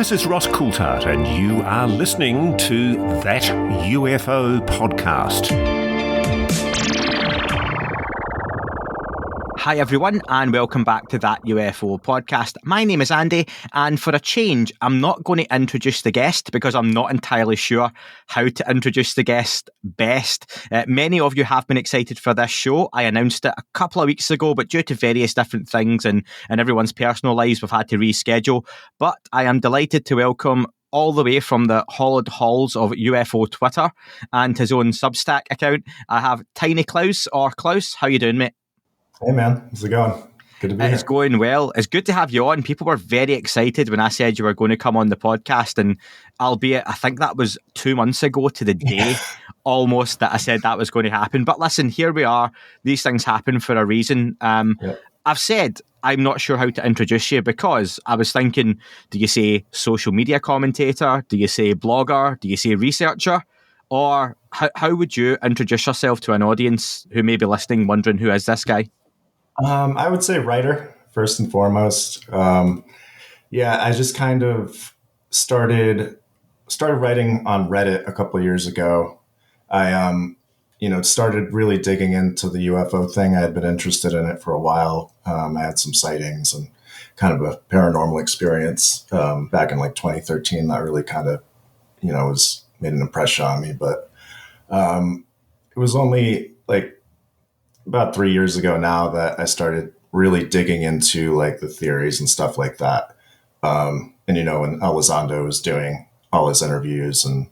This is Ross Coulthard, and you are listening to That UFO Podcast. Hi everyone, and welcome back to That UFO Podcast. My name is Andy, and for a change, I'm not going to introduce the guest because I'm not entirely sure how to introduce the guest best. Many of you have been excited for this show. I announced it a couple of weeks ago, but due to various different things and everyone's personal lives, we've had to reschedule. But I am delighted to welcome all the way from the hollowed halls of UFO Twitter and his own Substack account, I have Tiny Klaus, or Klaus. How you doing, mate? Hey man, how's it going? Good to be here. It's going well. It's good to have you on. People were very excited when I said you were going to come on the podcast, and albeit I think that was 2 months ago to the day almost that I said that was going to happen. But listen, here we are. These things happen for a reason. I've said I'm not sure how to introduce you because I was thinking, do you say social media commentator? Do you say blogger? Do you say researcher? Or how would you introduce yourself to an audience who may be listening wondering who is this guy? I would say writer, first and foremost. I just kind of started writing on Reddit a couple of years ago. I, started really digging into the UFO thing. I had been interested in it for a while. I had some sightings and kind of a paranormal experience back in like 2013 that really kind of, was made an impression on me. But it was only like about 3 years ago now that I started really digging into like the theories and stuff like that. When Elizondo was doing all his interviews, and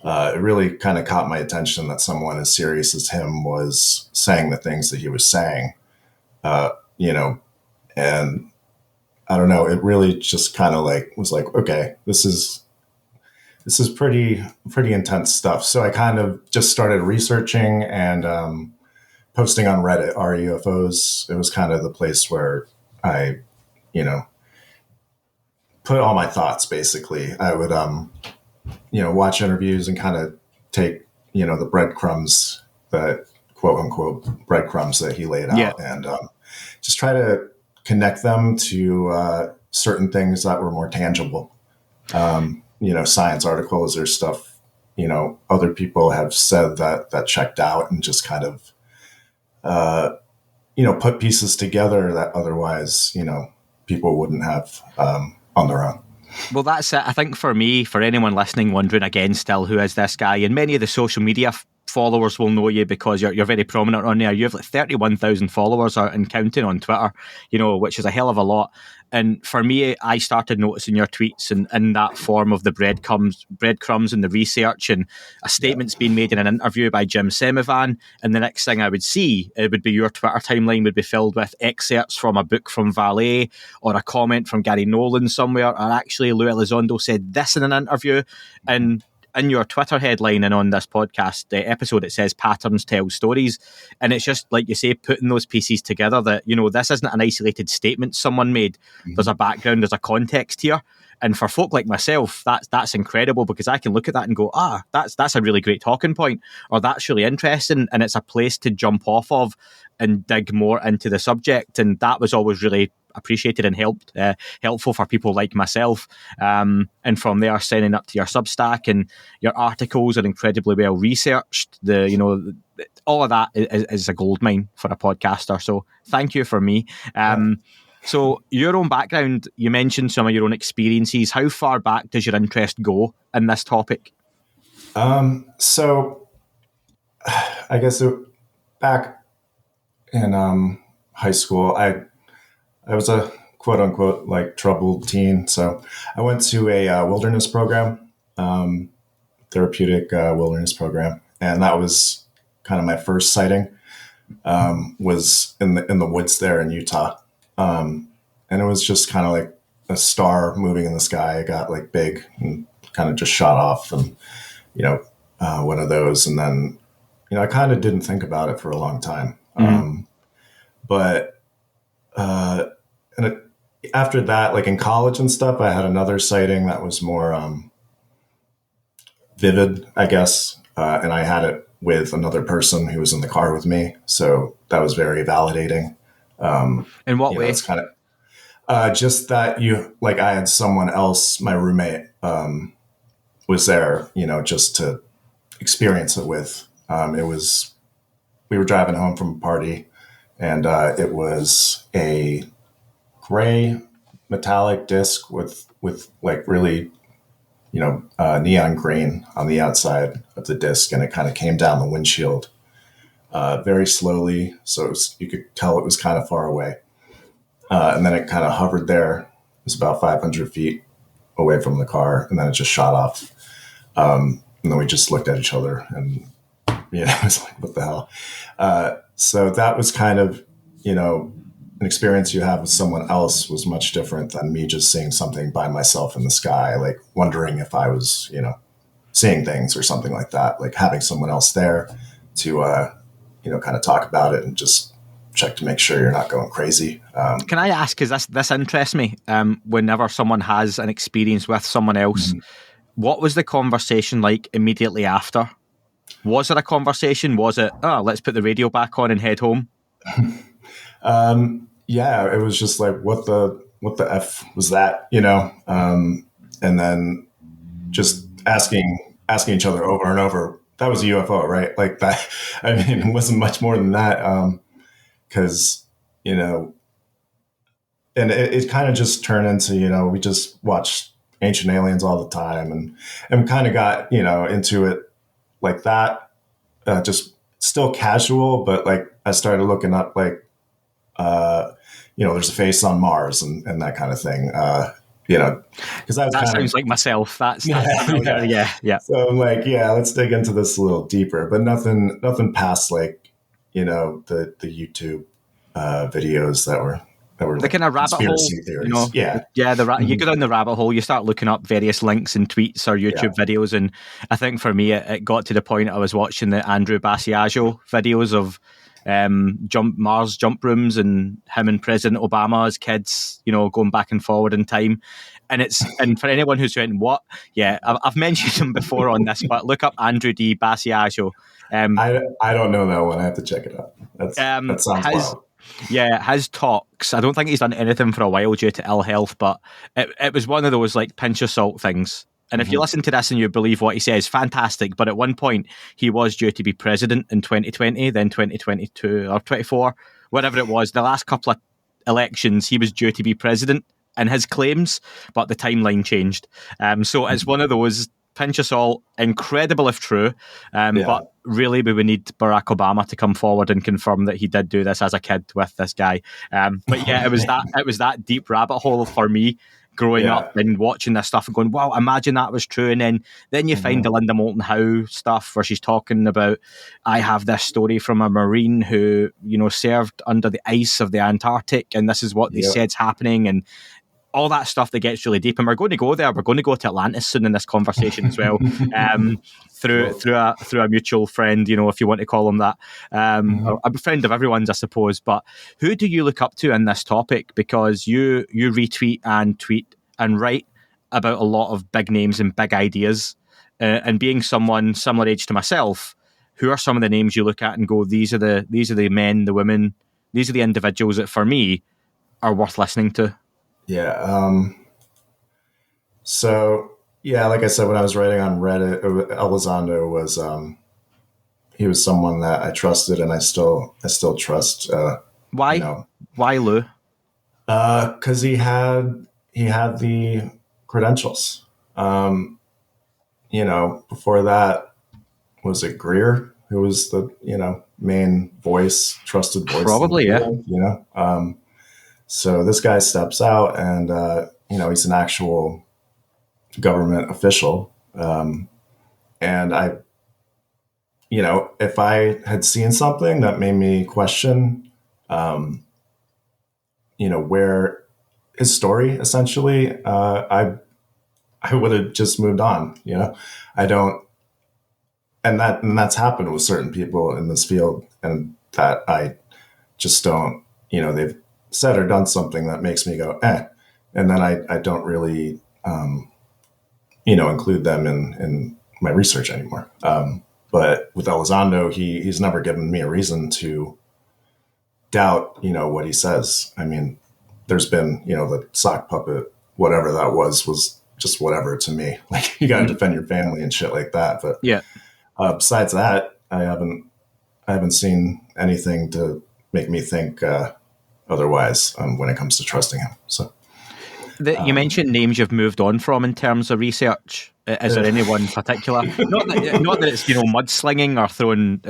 it really kind of caught my attention that someone as serious as him was saying the things that he was saying, and I don't know, it really just kind of like was like, okay, this is pretty intense stuff. So I kind of just started researching and posting on Reddit, Are UFOs? It was kind of the place where I, put all my thoughts, basically. I would, watch interviews and kind of take, the breadcrumbs, that quote unquote breadcrumbs that he laid out, and just try to connect them to certain things that were more tangible. Science articles or stuff, other people have said that checked out, and just kind of, put pieces together that otherwise, people wouldn't have on their own. Well, that's it. I think for me, for anyone listening, wondering again still, who is this guy? And many of the social media followers will know you because you're very prominent on there. You have like 31,000 followers and counting on Twitter, which is a hell of a lot. And for me, I started noticing your tweets and in that form of the breadcrumbs and the research, and a statement's being made in an interview by Jim Semivan. And the next thing I would see, it would be your Twitter timeline would be filled with excerpts from a book from Valet, or a comment from Gary Nolan somewhere, or actually Lou Elizondo said this in an interview. And in your Twitter headline and on this podcast episode, it says patterns tell stories. And it's just, like you say, putting those pieces together that, this isn't an isolated statement someone made. Mm-hmm. There's a background, there's a context here. And for folk like myself, that's incredible, because I can look at that and go, that's a really great talking point, or that's really interesting. And it's a place to jump off of and dig more into the subject. And that was always really appreciated and helpful for people like myself. And from there, signing up to your Substack, and your articles are incredibly well researched. All of that is a goldmine for a podcaster. So thank you for me. So your own background, you mentioned some of your own experiences. How far back does your interest go in this topic? So I guess back in high school, I was a quote unquote like troubled teen. So I went to a wilderness program, therapeutic wilderness program, and that was kind of my first sighting. Was in the woods there in Utah. And it was just kind of like a star moving in the sky. It got like big and kind of just shot off, and, one of those. And then, I kind of didn't think about it for a long time. Mm-hmm. After that, like in college and stuff, I had another sighting that was more, vivid, I guess. And I had it with another person who was in the car with me. So that was very validating. In what way? It's kind of, Just that I had someone else, my roommate, was there, just to experience it with. We were driving home from a party, and it was a gray metallic disc with like really, neon green on the outside of the disc, and it kind of came down the windshield very slowly, so you could tell it was kind of far away. And then it kind of hovered there. It was about 500 feet away from the car, and then it just shot off. And then we just looked at each other, and it was like, what the hell? So that was kind of, an experience you have with someone else was much different than me just seeing something by myself in the sky, like wondering if I was, seeing things or something like that, like having someone else there to, kind of talk about it and just check to make sure you're not going crazy. Can I ask, because this interests me, whenever someone has an experience with someone else, what was the conversation like immediately after? Was it a conversation? Was it, let's put the radio back on and head home? Yeah, it was just like, what the F was that, and then just asking each other over and over, that was a UFO, right? Like that. I mean, it wasn't much more than that. Cause, and it kind of just turned into, we just watched Ancient Aliens all the time, and kind of got, into it like that, just still casual, but like I started looking up like, there's a face on Mars and that kind of thing, because that sounds like myself. That's yeah. So I'm like, let's dig into this a little deeper, but nothing past like, the YouTube videos that were the kind of rabbit hole theories. You go down the rabbit hole, you start looking up various links and tweets or YouTube videos, and I think for me it got to the point I was watching the Andrew Basiago videos of Mars jump rooms and him and President Obama as kids, going back and forward in time. And for anyone who's saying what, I've mentioned him before on this, but look up Andrew D. Basiago. I don't know that one. I have to check it out. That sounds wild. Yeah, his talks, I don't think he's done anything for a while due to ill health, but it was one of those like pinch of salt things. And if you listen to this and you believe what he says, fantastic. But at one point, he was due to be president in 2020, then 2022 or 24, whatever it was. The last couple of elections, he was due to be president in his claims, but the timeline changed. So it's one of those pinch of salt, incredible if true. But really, we would need Barack Obama to come forward and confirm that he did do this as a kid with this guy. But yeah, it was that deep rabbit hole for me growing up and watching this stuff and going, wow, imagine that was true. And then you find the Linda Moulton Howe stuff where she's talking about, I have this story from a Marine who, served under the ice of the Antarctic, and this is what they said's happening, and all that stuff that gets really deep. And we're going to go there. We're going to go to Atlantis soon in this conversation as well, through a mutual friend, if you want to call him that, a friend of everyone's, I suppose. But who do you look up to in this topic? Because you retweet and tweet and write about a lot of big names and big ideas. And being someone similar age to myself, who are some of the names you look at and go, these are the men, the women, these are the individuals that for me are worth listening to? Yeah. So like I said, when I was writing on Reddit, Elizondo was, he was someone that I trusted, and I still trust. Why? Why Lou? 'Cause he had the credentials. Before that, was it Greer, who was the, main voice, trusted voice? Probably, yeah. So this guy steps out, and, he's an actual government official. And I, if I had seen something that made me question, where his story, essentially, I would have just moved on. I don't, and that's happened with certain people in this field, and that I just don't, they've said or done something that makes me go, and then I don't really, include them in my research anymore. But with Elizondo, he's never given me a reason to doubt, what he says. I mean, there's been, the sock puppet, whatever that was just whatever to me. Like, you got to defend your family and shit like that. But Yeah. Besides that, I haven't seen anything to make me think otherwise when it comes to trusting him. So You mentioned names you've moved on from in terms of research. Is there anyone particular? Not that it's mudslinging or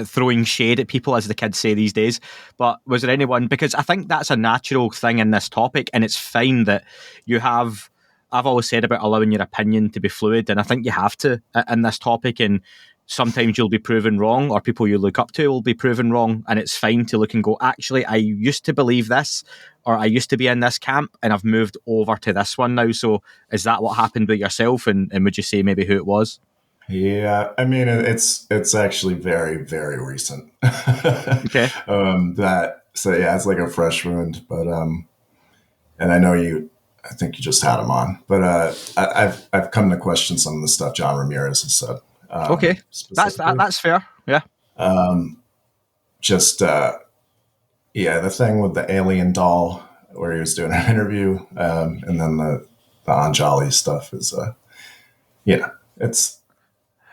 throwing shade at people, as the kids say these days. But was there anyone? Because I think that's a natural thing in this topic, and it's fine that you have. I've always said about allowing your opinion to be fluid, and I think you have to in this topic. And sometimes you'll be proven wrong, or people you look up to will be proven wrong, and it's fine to look and go, actually, I used to believe this, or I used to be in this camp, and I've moved over to this one now. So is that what happened with yourself, and would you say maybe who it was? Yeah, I mean, it's actually very, very recent. Okay. It's like a fresh wound, but and I know I think you just had him on, but I've come to question some of the stuff John Ramirez has said. Okay, that's fair. Yeah. The thing with the alien doll where he was doing an interview, and then the Anjali stuff is,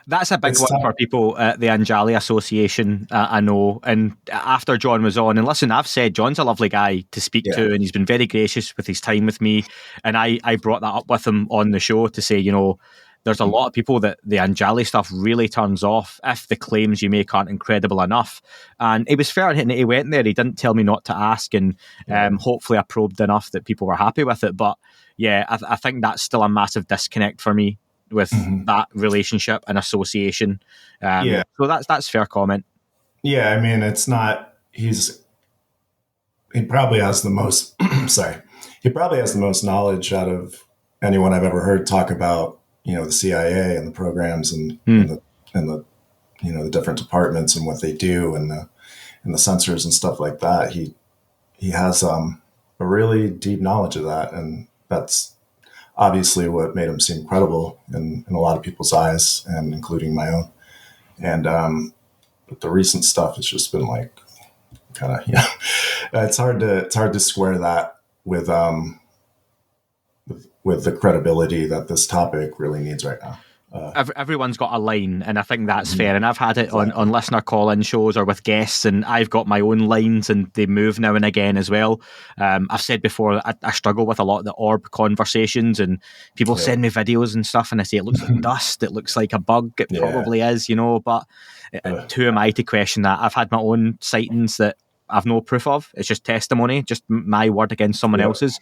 That's a big one for people at the Anjali Association, I know. And after John was on, and listen, I've said John's a lovely guy to speak to, and he's been very gracious with his time with me. And I brought that up with him on the show to say, there's a lot of people that the Anjali stuff really turns off if the claims you make aren't incredible enough. And it was fair hitting it. He went there. He didn't tell me not to ask. And hopefully I probed enough that people were happy with it. But yeah, I think that's still a massive disconnect for me with that relationship and association. So that's fair comment. Yeah, I mean, it's not, he probably has the most, he probably has the most knowledge out of anyone I've ever heard talk about, the CIA and the programs and the different departments and what they do and the sensors and stuff like that. He has a really deep knowledge of that, and that's obviously what made him seem credible in a lot of people's eyes, and including my own. And but the recent stuff has just been like kind of it's hard to square that with the credibility that this topic really needs right now. Everyone's got a line, and I think that's fair. And I've had it on listener call-in shows or with guests, and I've got my own lines, and they move now and again as well. I've said before, I struggle with a lot of the orb conversations, and people send me videos and stuff, and I say it looks like dust, it looks like a bug, it probably is, but who am I to question that? I've had my own sightings that I've no proof of. It's just testimony, just my word against someone else's.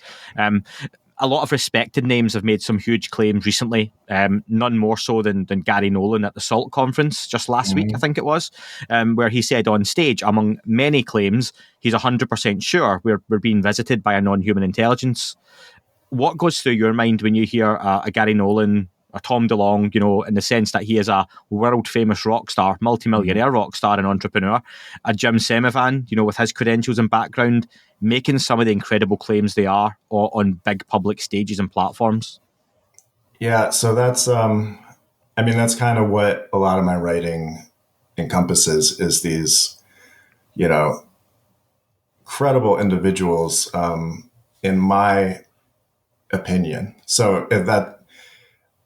A lot of respected names have made some huge claims recently, none more so than Gary Nolan at the SALT conference just last week, I think it was, where he said on stage, among many claims, he's 100% sure we're being visited by a non-human intelligence. What goes through your mind when you hear a Gary Nolan, a Tom DeLonge, in the sense that he is a world-famous rock star, multimillionaire rock star and entrepreneur, a Jim Semivan, with his credentials and background, making some of the incredible claims they are on big public stages and platforms? Yeah, so that's, that's kind of what a lot of my writing encompasses, is these, credible individuals, in my opinion. So that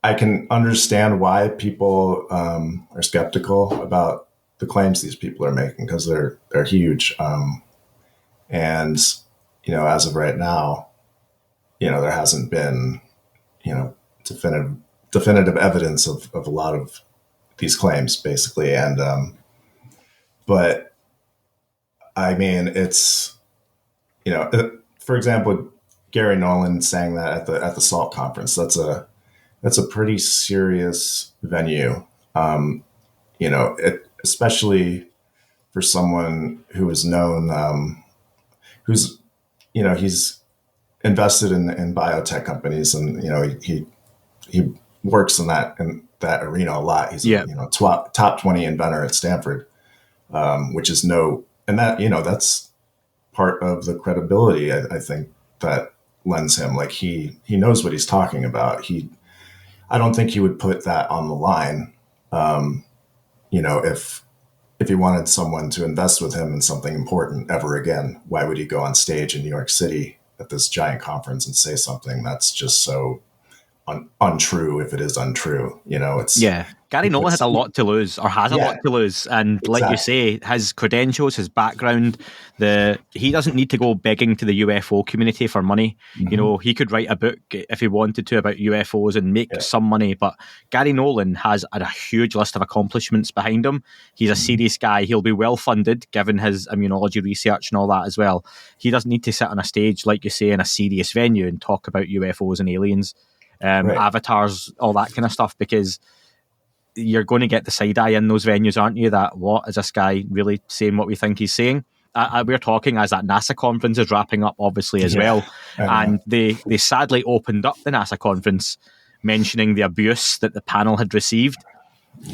I can understand why people are skeptical about the claims these people are making, because they're huge. And, as of right now, there hasn't been, definitive evidence of a lot of these claims, basically. And, but I mean, it's, for example, Gary Nolan saying that at the SALT conference, that's a pretty serious venue. Especially for someone who is known, who's, he's invested in biotech companies, and, he works in that arena a lot. He's top 20 inventor at Stanford, which is that's part of the credibility, I think, that lends him. Like he knows what he's talking about. I don't think he would put that on the line. If he wanted someone to invest with him in something important ever again, why would he go on stage in New York City at this giant conference and say something that's just so untrue if it is untrue. It's Gary Nolan had a lot to lose, or has a lot to lose, and like you say, his credentials, his background, he doesn't need to go begging to the UFO community for money. He could write a book if he wanted to about UFOs and make some money, but Gary Nolan has a huge list of accomplishments behind him. He's a serious guy. He'll be well funded given his immunology research and all that as well. He doesn't need to sit on a stage, like you say, in a serious venue and talk about UFOs and aliens. Avatars, all that kind of stuff, because you're going to get the side eye in those venues, aren't you? That, what is this guy really saying what we think he's saying? We're talking as that NASA conference is wrapping up, obviously, as well. And they sadly opened up the NASA conference mentioning the abuse that the panel had received.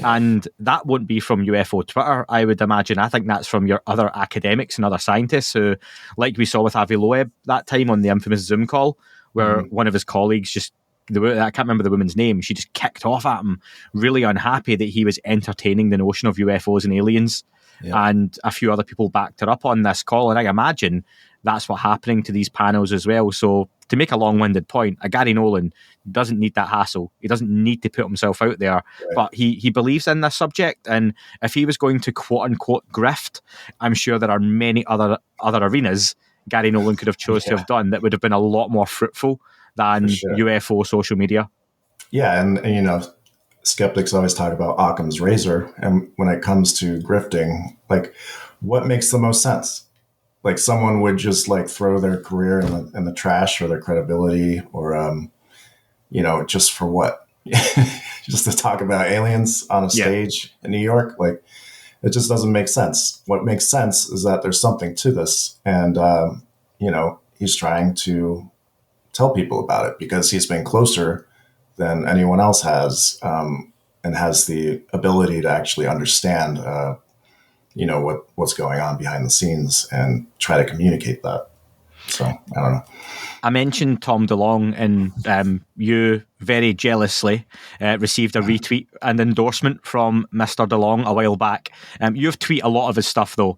And that won't be from UFO Twitter, I would imagine. I think that's from your other academics and other scientists who, like we saw with Avi Loeb that time on the infamous Zoom call, where one of his colleagues I can't remember the woman's name, she just kicked off at him, really unhappy that he was entertaining the notion of UFOs and aliens. And a few other people backed her up on this call, and I imagine that's what's happening to these panels as well. So to make a long-winded point, a Gary Nolan doesn't need that hassle. He doesn't need to put himself out there, but he believes in this subject, and if he was going to quote-unquote grift, I'm sure there are many other arenas Gary Nolan could have chose to have done that would have been a lot more fruitful than UFO social media. Yeah, and skeptics always talk about Occam's razor, and when it comes to grifting, like, what makes the most sense? Like, someone would just like throw their career in the trash, or their credibility, or just for what? Just to talk about aliens on a stage in New York? Like, it just doesn't make sense. What makes sense is that there's something to this, and he's trying to tell people about it because he's been closer than anyone else has, and has the ability to actually understand, what's going on behind the scenes and try to communicate that. So I don't know. I mentioned Tom DeLonge, and you very jealously received a retweet and endorsement from Mr. DeLonge a while back. You've tweeted a lot of his stuff, though.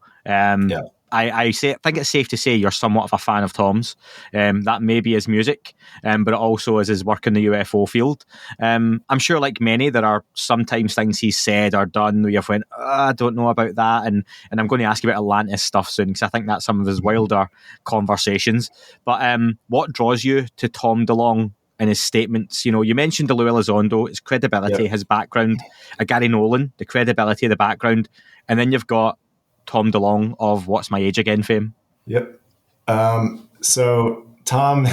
I think it's safe to say you're somewhat of a fan of Tom's. That may be his music, but it also is his work in the UFO field. I'm sure, like many, there are sometimes things he's said or done where you've went, I don't know about that, and I'm going to ask you about Atlantis stuff soon, because I think that's some of his wilder conversations. But what draws you to Tom DeLonge and his statements? You mentioned Lou Elizondo, his credibility, his background, a Gary Nolan, the credibility of the background, and then you've got Tom DeLonge of What's My Age Again fame. Yep. So Tom,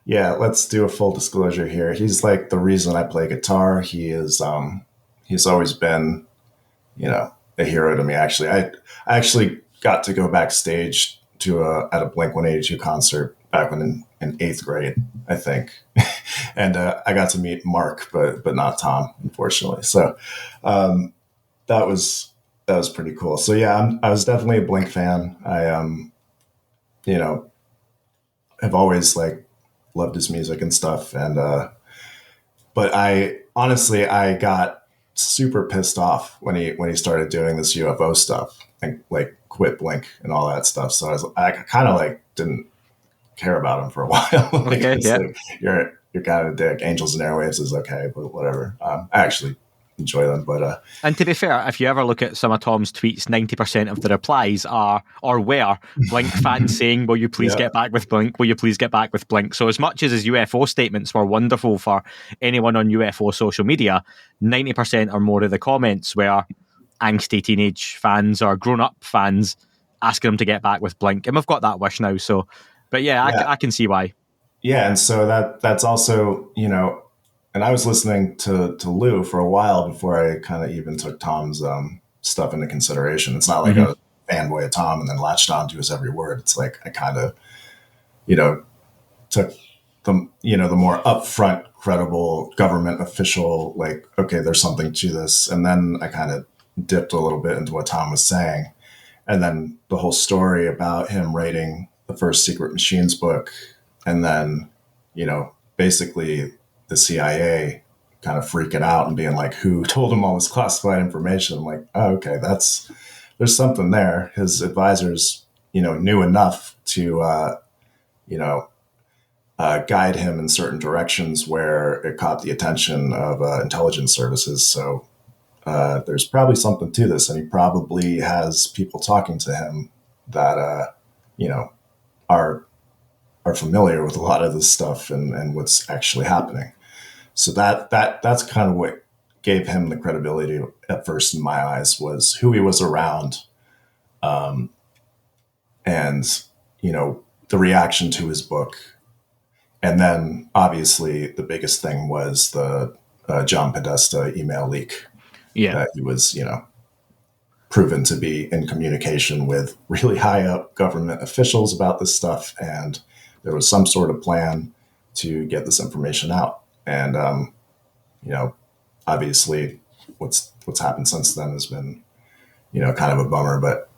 let's do a full disclosure here. He's like the reason I play guitar. He is, he's always been, a hero to me. Actually, I actually got to go backstage to at a Blink-182 concert back when in 8th grade, I think. And I got to meet Mark, but not Tom, unfortunately. So that was pretty cool. So I was definitely a Blink fan. I have always like loved his music and stuff. And but I got super pissed off when he started doing this UFO stuff and like quit Blink and all that stuff. So I kind of like didn't care about him for a while. Like, you're kind of a dick. Angels and Airwaves is okay, but whatever. I actually enjoy them, but and to be fair, if you ever look at some of Tom's tweets, 90% of the replies were Blink fans saying, will you please get back with Blink, will you please get back with Blink? So as much as his UFO statements were wonderful for anyone on UFO social media, 90% or more of the comments were angsty teenage fans or grown-up fans asking him to get back with Blink, and we've got that wish now. So but I can see why. And so that's also, and I was listening to Lou for a while before I kind of even took Tom's stuff into consideration. It's not like a fanboy of Tom and then latched onto his every word. It's like I kind of, took the more upfront, credible government official, like, okay, there's something to this. And then I kind of dipped a little bit into what Tom was saying. And then the whole story about him writing the first Sekret Machines book, and then, basically the CIA kind of freaking out and being like, who told him all this classified information? I'm like, oh, okay, there's something there. His advisors, knew enough to, guide him in certain directions where it caught the attention of intelligence services. So there's probably something to this, and he probably has people talking to him that are familiar with a lot of this stuff and what's actually happening. So that's kind of what gave him the credibility at first in my eyes, was who he was around, and the reaction to his book. And then obviously the biggest thing was the John Podesta email leak. Yeah, That he was proven to be in communication with really high up government officials about this stuff, and there was some sort of plan to get this information out. And obviously what's happened since then has been kind of a bummer, but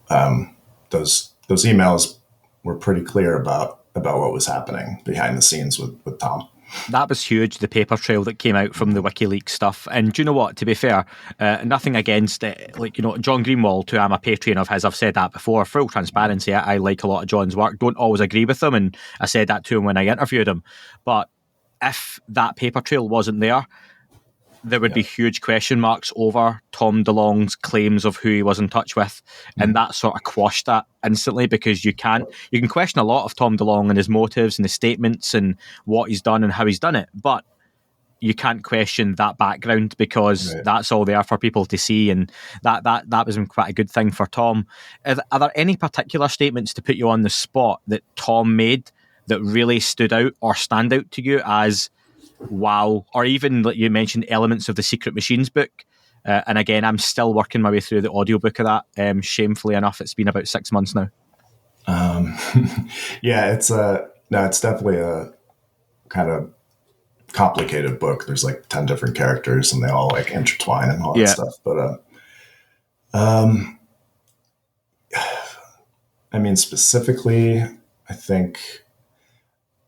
those emails were pretty clear about what was happening behind the scenes with Tom. that was huge, the paper trail that came out from the WikiLeaks stuff. And do you know what, to be fair, nothing against it. John Greenwald, who I'm a patron of his, I've said that before, full transparency, I like a lot of John's work, don't always agree with him, and I said that to him when I interviewed him. But if that paper trail wasn't there would be huge question marks over Tom DeLonge's claims of who he was in touch with, and that sort of quashed that instantly, because you can question a lot of Tom DeLonge and his motives and his statements and what he's done and how he's done it, but you can't question that background, because that's all there for people to see, and that was quite a good thing for Tom. Are there any particular statements, to put you on the spot, that Tom made that really stood out or stand out to you as wow? Or even, like you mentioned, elements of the Sekret Machines book. And again, I'm still working my way through the audiobook of that. Shamefully enough, it's been about 6 months now. Yeah, it's definitely a kind of complicated book. There's like 10 different characters and they all like intertwine and all that stuff. But I mean, specifically, I think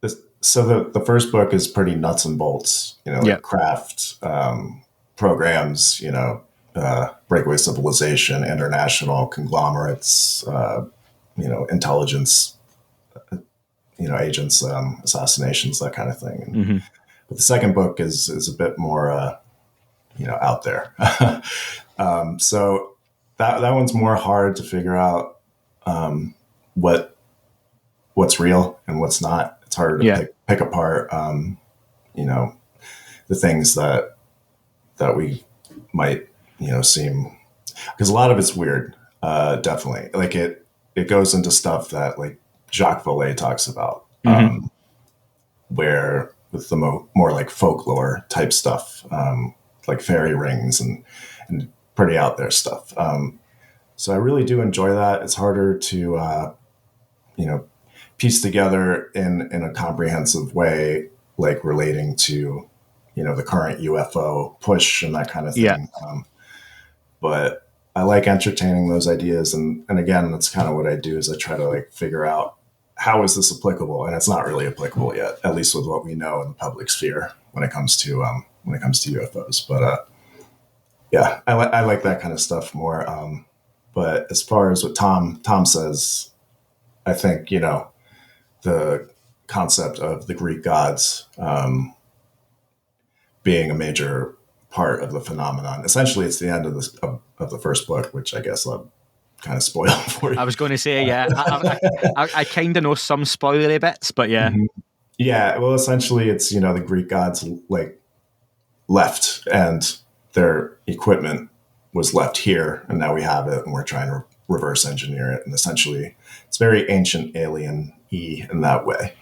the first book is pretty nuts and bolts, craft, programs, breakaway civilization, international conglomerates, intelligence, agents, assassinations, that kind of thing. Mm-hmm. But the second book is a bit more, out there. So that one's more hard to figure out what's real and what's not. It's harder to pick apart, the things that we might, seem, because a lot of it's weird. Definitely, like it goes into stuff that like Jacques Vallée talks about, where with the more like folklore type stuff, like fairy rings and pretty out there stuff. So I really do enjoy that. It's harder to, piece together in a comprehensive way, like relating to, the current UFO push and that kind of thing. Yeah. But I like entertaining those ideas. And again, that's kind of what I do, is I try to like figure out, how is this applicable? And it's not really applicable yet, at least with what we know in the public sphere when it comes to UFOs. But I like that kind of stuff more. But as far as what Tom says, I think, the concept of the Greek gods being a major part of the phenomenon. Essentially, it's the end of the first book, which I guess I'll kind of spoil for you. I was going to say, I kind of know some spoilery bits, but yeah. Mm-hmm. Yeah, well, essentially, it's, the Greek gods like left and their equipment was left here, and now we have it, and we're trying to reverse engineer it. And essentially, it's very ancient alien-y in that way.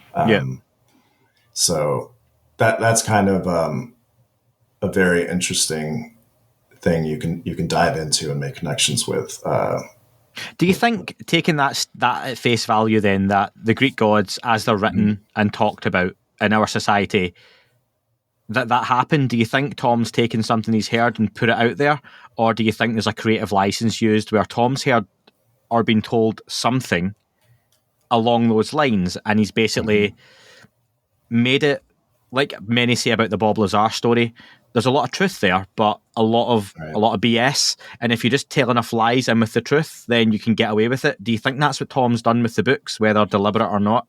So that's kind of a very interesting thing you can dive into and make connections with. Do you think, taking that at face value then, that the Greek gods, as they're written and talked about in our society, that happened? Do you think Tom's taken something he's heard and put it out there? Or do you think there's a creative license used where Tom's heard or been told something along those lines, and he's basically made it, like many say about the Bob Lazar story, there's a lot of truth there, but a lot of BS. And if you just tell enough lies in with the truth, then you can get away with it. Do you think that's what Tom's done with the books, whether deliberate or not?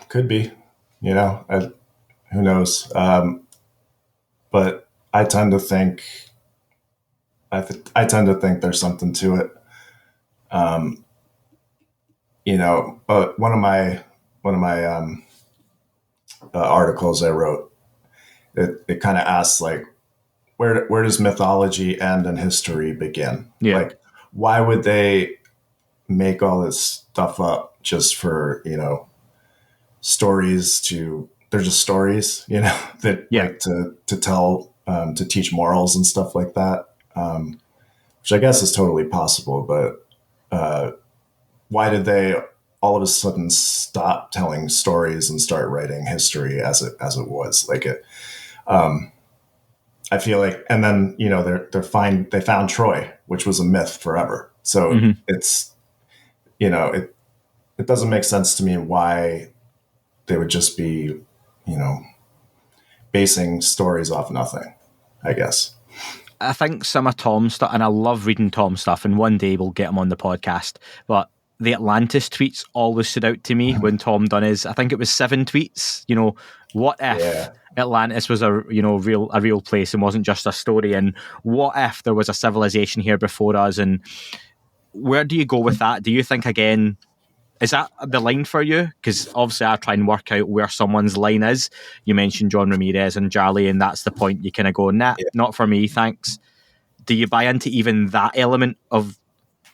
Could be. You know, who knows? But I tend to think I tend to think there's something to it. But one of my articles I wrote, it kind of asks like, where does mythology end and history begin? Yeah. Like, why would they make all this stuff up just for, stories they're just stories, that like to tell, to teach morals and stuff like that. Which I guess is totally possible, but, why did they all of a sudden stop telling stories and start writing history as it was? Like it, I feel like, and then they found Troy, which was a myth forever. So it's it doesn't make sense to me why they would just be basing stories off nothing, I guess. I think some of Tom's stuff, and I love reading Tom's stuff, and one day we'll get him on the podcast, but the Atlantis tweets always stood out to me when Tom done his, I think it was 7 tweets, what if Atlantis was a real place and wasn't just a story, and what if there was a civilization here before us, and where do you go with that? Do you think, again, is that the line for you? Because obviously I try and work out where someone's line is. You mentioned John Ramirez and Jarley, and that's the point you kind of go, nah, not for me, thanks. Do you buy into even that element of,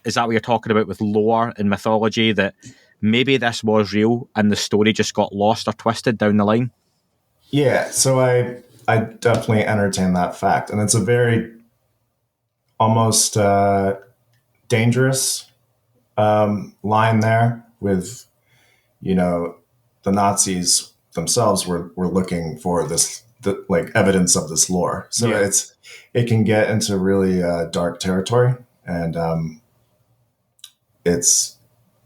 is that what you're talking about with lore and mythology, that maybe this was real and the story just got lost or twisted down the line? Yeah, so I definitely entertain that fact. And it's a very almost dangerous line there with, the Nazis themselves were looking for like evidence of this lore. So it can get into really dark territory, and it's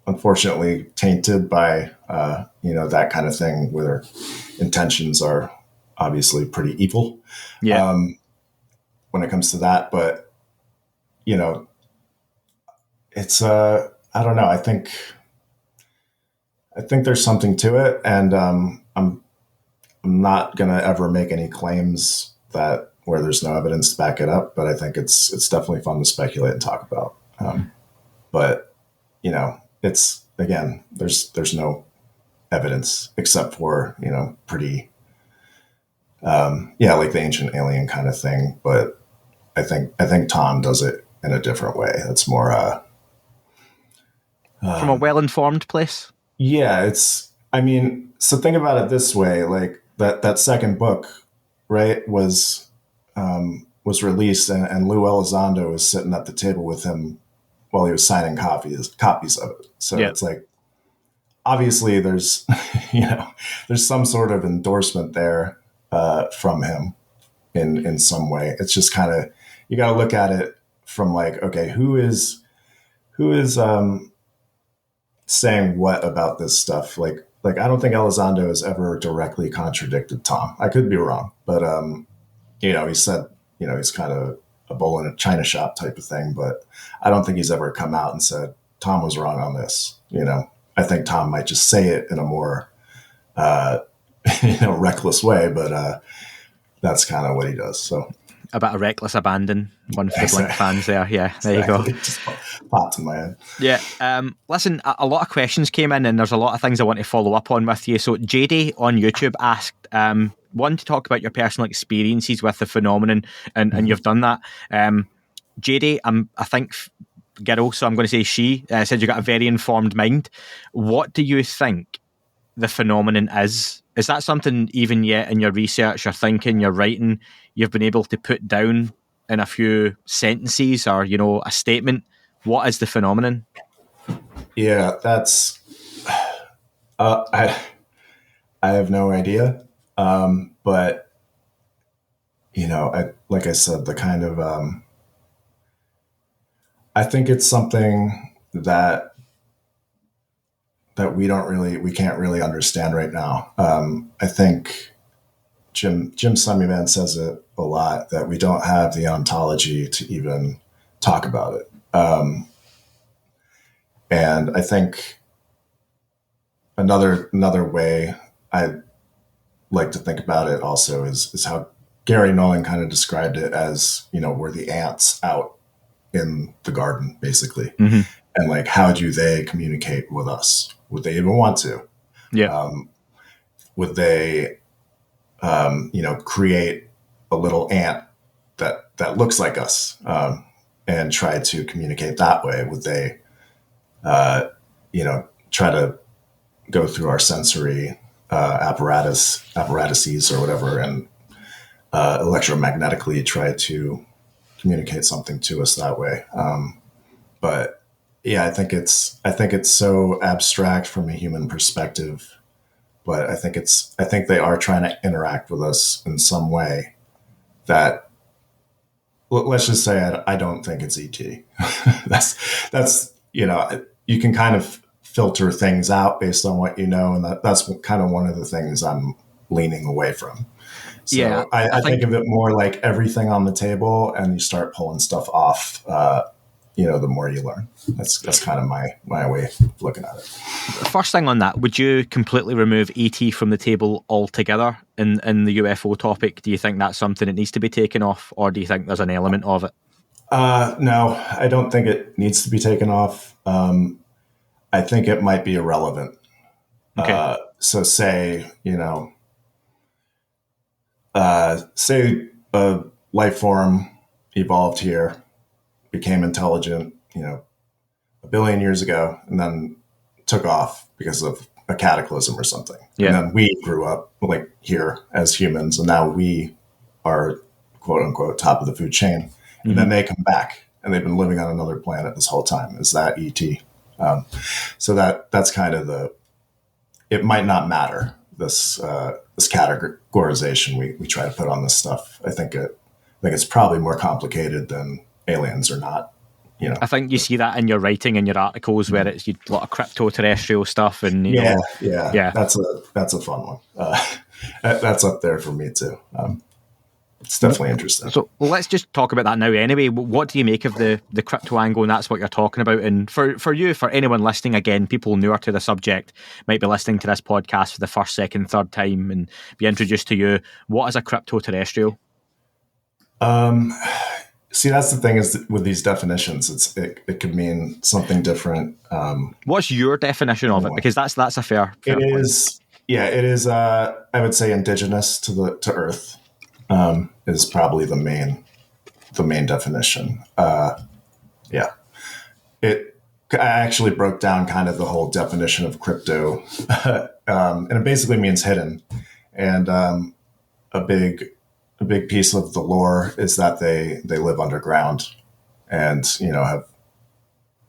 unfortunately tainted by that kind of thing where intentions are obviously pretty evil. When it comes to that, but it's I don't know. I think there's something to it, and I'm not gonna ever make any claims that where there's no evidence to back it up. But I think it's definitely fun to speculate and talk about. But it's, again, there's no evidence except for pretty like the ancient alien kind of thing. But I think Tom does it in a different way. It's more from a well-informed place. Yeah, so think about it this way, like that second book, right, was released, and Lou Elizondo was sitting at the table with him while he was signing copies of it. So it's like, obviously there's there's some sort of endorsement there from him in some way. It's just kind of, you got to look at it from like, okay, who is saying what about this stuff? Like I don't think Elizondo has ever directly contradicted Tom. I could be wrong, but he said he's kind of a bull in a china shop type of thing, but I don't think he's ever come out and said Tom was wrong on this. I think Tom might just say it in a more reckless way, but that's kind of what he does. So a bit of reckless abandon, one for the Blink fans there. Yeah, there you go. It just popped in my head. Yeah. Listen, a lot of questions came in, and there's a lot of things I want to follow up on with you. So JD on YouTube asked, one, to talk about your personal experiences with the phenomenon, and you've done that. JD, I think girl, so I'm going to say she, said you got a very informed mind. What do you think the phenomenon is? Is that something even yet in your research, your thinking, your writing, you've been able to put down in a few sentences or, a statement? What is the phenomenon? Yeah, that's, I have no idea. But, like I said, the kind of, I think it's something that we can't really understand right now. I think Jim Semiman says it a lot, that we don't have the ontology to even talk about it. And I think another way I like to think about it also is how Gary Nolan kind of described it as, we're the ants out in the garden, basically. Mm-hmm. And like, how do they communicate with us? Would they even want to? Yeah. Would they, create a little ant that looks like us and try to communicate that way? Would they, try to go through our sensory apparatuses or whatever, and electromagnetically try to communicate something to us that way? But yeah, I think it's so abstract from a human perspective. But I think they are trying to interact with us in some way that, let's just say, I don't think it's ET. that's you can kind of filter things out based on what you know, and that's kind of one of the things I'm leaning away from. So Yeah, I think of it more like everything on the table, and you start pulling stuff off. The more you learn. That's kind of my way of looking at it. First thing on that, would you completely remove ET from the table altogether in the UFO topic? Do you think that's something that needs to be taken off, or do you think there's an element of it? No, I don't think it needs to be taken off. I think it might be irrelevant. Okay. So say a life form evolved here, became intelligent, 1 billion years ago, and then took off because of a cataclysm or something. Yeah. And then we grew up like here as humans, and now we are quote unquote top of the food chain. Mm-hmm. And then they come back, and they've been living on another planet this whole time. Is that ET? So that's kind of it might not matter, this categorization we try to put on this stuff. I think it's probably more complicated than aliens or not. I think you see that in your writing and your articles, where it's a lot of crypto-terrestrial stuff, and yeah. That's a fun one. That's up there for me too. It's definitely interesting. So let's just talk about that now. Anyway, what do you make of the crypto angle? And that's what you're talking about. And for you, for anyone listening, again, people newer to the subject might be listening to this podcast for the first, second, third time and be introduced to you. What is a crypto-terrestrial? See, that's the thing is with these definitions, it could mean something different. What's your definition of it? Because that's a fair it point. Is. Yeah, it is. I would say indigenous to Earth is probably the main definition. Yeah, I actually broke down kind of the whole definition of crypto, and it basically means hidden. And a big piece of the lore is that they live underground and, have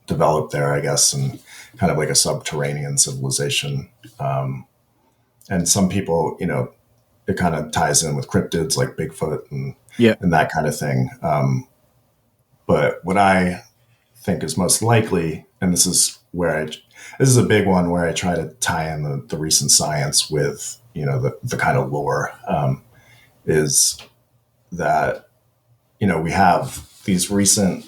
developed there, I guess, and kind of like a subterranean civilization. And some people, it kind of ties in with cryptids like Bigfoot and that kind of thing. But what I think is most likely, and this is a big one where I try to tie in the recent science with, the kind of lore, is that, we have these recent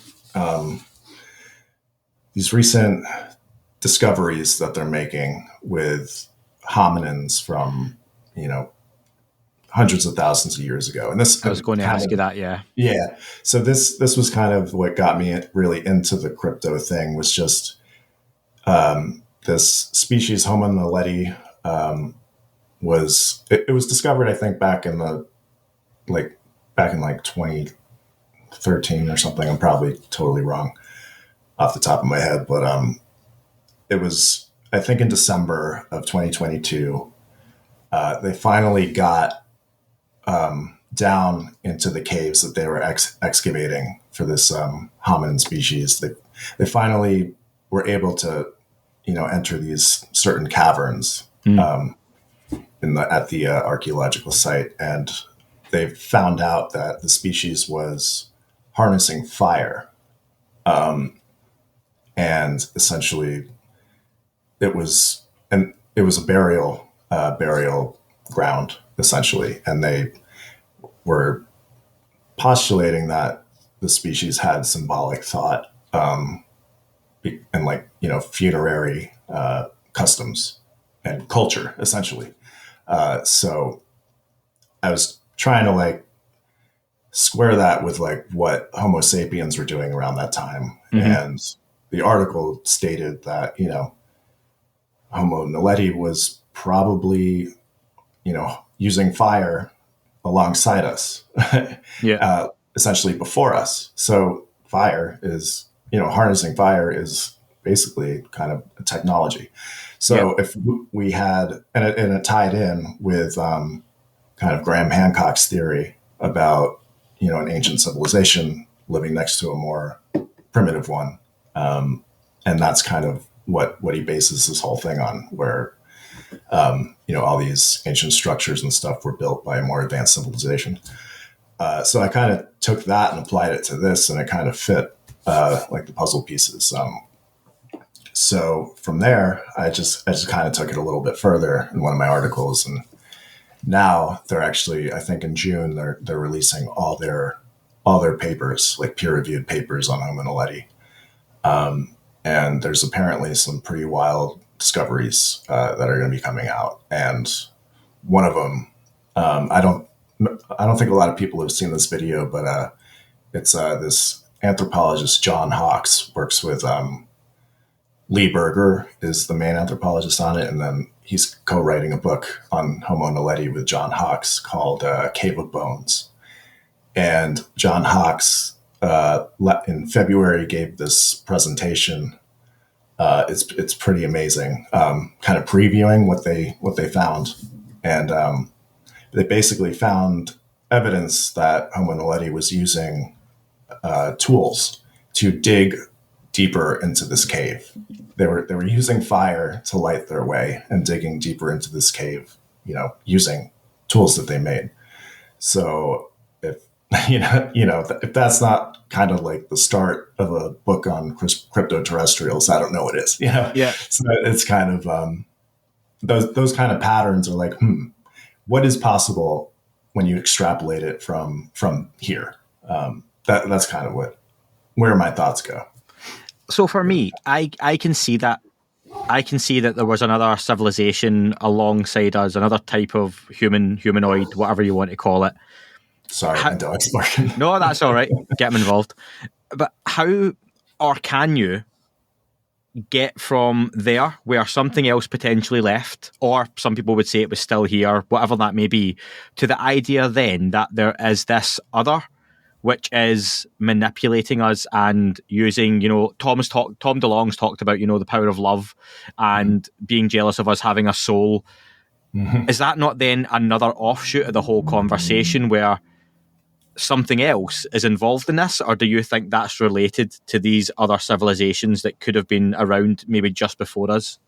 discoveries that they're making with hominins from, hundreds of thousands of years ago. And this, I was going to ask you that. Yeah. Yeah. So this was kind of what got me really into the crypto thing, was just, this species Homo Naledi, was discovered, I think, back in 2013 or something. I'm probably totally wrong off the top of my head, but it was, I think, in December of 2022. They finally got down into the caves that they were excavating for this hominin species. They finally were able to, enter these certain caverns at the archaeological site, and they found out that the species was harnessing fire, and essentially it was a burial ground, essentially, and they were postulating that the species had symbolic thought, and funerary customs and culture, essentially. So I was trying to like square that with like what Homo sapiens were doing around that time. And the article stated that, Homo naledi was probably, using fire alongside us, essentially before us. So fire is, harnessing fire is basically kind of a technology. So if we had, and it tied in with kind of Graham Hancock's theory about, an ancient civilization living next to a more primitive one. And that's kind of what he bases this whole thing on, where, all these ancient structures and stuff were built by a more advanced civilization. So I kind of took that and applied it to this, and it kind of fit like the puzzle pieces. So from there, I just kind of took it a little bit further in one of my articles, and now they're actually, I think in June, they're releasing all their papers, like peer-reviewed papers on Homo naledi. And there's apparently some pretty wild discoveries that are going to be coming out. And one of them, I don't think a lot of people have seen this video, but it's this anthropologist, John Hawkes, works with Lee Berger is the main anthropologist on it, and then he's co-writing a book on Homo naledi with John Hawkes called Cave of Bones. And John Hawkes in February gave this presentation. It's pretty amazing, kind of previewing what they found, and they basically found evidence that Homo naledi was using tools to dig deeper into this cave. They were using fire to light their way and digging deeper into this cave, using tools that they made. So if if that's not kind of like the start of a book on crypto-terrestrials, I don't know what is. Yeah. So it's kind of those kind of patterns are like, what is possible when you extrapolate it from here? That's kind of where my thoughts go. So for me, I can see that. I can see that there was another civilization alongside us, another type of humanoid, whatever you want to call it. Sorry, my dog's barking. No, that's all right. Get him involved. But how, or can you get from there, where something else potentially left, or some people would say it was still here, whatever that may be, to the idea then that there is this other, which is manipulating us and using, Tom DeLonge's talked about, the power of love and being jealous of us having a soul. Is that not then another offshoot of the whole conversation where something else is involved in this, or do you think that's related to these other civilizations that could have been around maybe just before us?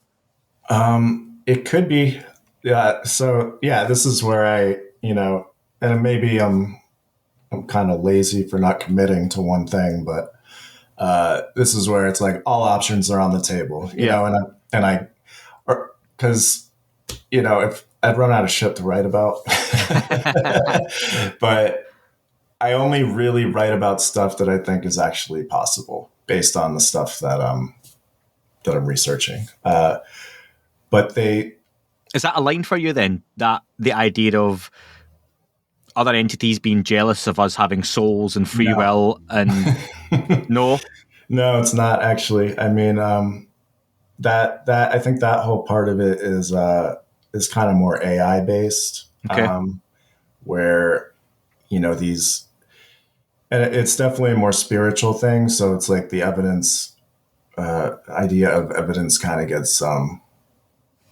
It could be. Yeah. So this is where I, and maybe I'm kind of lazy for not committing to one thing, but this is where it's like all options are on the table, you know, and because, if I'd run out of shit to write about, but I only really write about stuff that I think is actually possible based on the stuff that I'm researching. But is that a line for you then? That the idea of other entities being jealous of us having souls and free will and no, it's not actually. I mean, that I think that whole part of it is kind of more AI based, where these. And it's definitely a more spiritual thing. So it's like the evidence, idea of evidence kind of gets